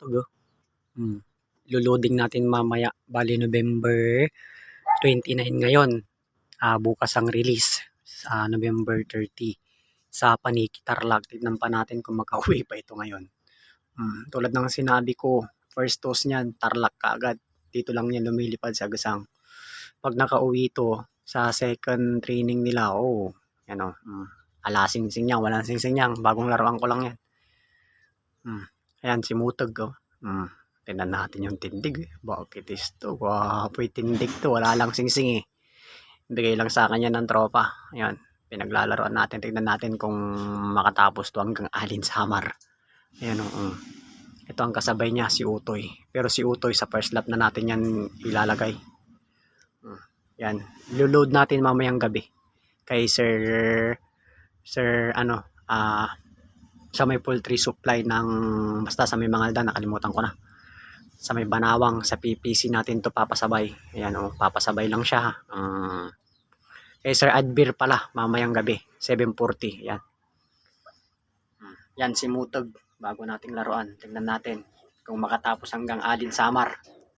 Mutog oh. Lo-loading natin mamaya. Bali November 29 ngayon. Bukas ang release sa November 30 sa Paniki Tarlac. Tignan pa natin kung makauwi pa ito ngayon. Tulad ng sinabi ko, first toss niyan, Tarlac kaagad. Dito lang yan lumilipad sa Gasang. Pag nakauwi ito sa second training nila, yan o, ala sing-sing yan, walang sing-sing yan. Bagong laruan ko lang yan. Ayan, si Mutog oh. Tignan natin yung tindig. Bakit ito? Wapoy tindig to. Wala lang sing-sing eh. Bigay lang sa akin yan ng tropa. Ayan, pinaglalaroan natin. Tignan natin kung makatapos to hanggang Alin Samar. Ayan o. Ito ang kasabay niya, si Utoy. Pero si Utoy sa first lap na natin yan ilalagay. Yan. Luluload natin mamayang gabi. Kay Sir sa may poultry supply ng basta sa may Mangaldan, nakalimutan ko na. Sa may Banawang, sa PPC natin to papasabay. Ayan o, papasabay lang siya. Kay Sir Adbir pala, mamayang gabi, 7:40. Yan. Yan si Mutog, bago nating laruan. Tignan natin kung makatapos hanggang Alin Samar.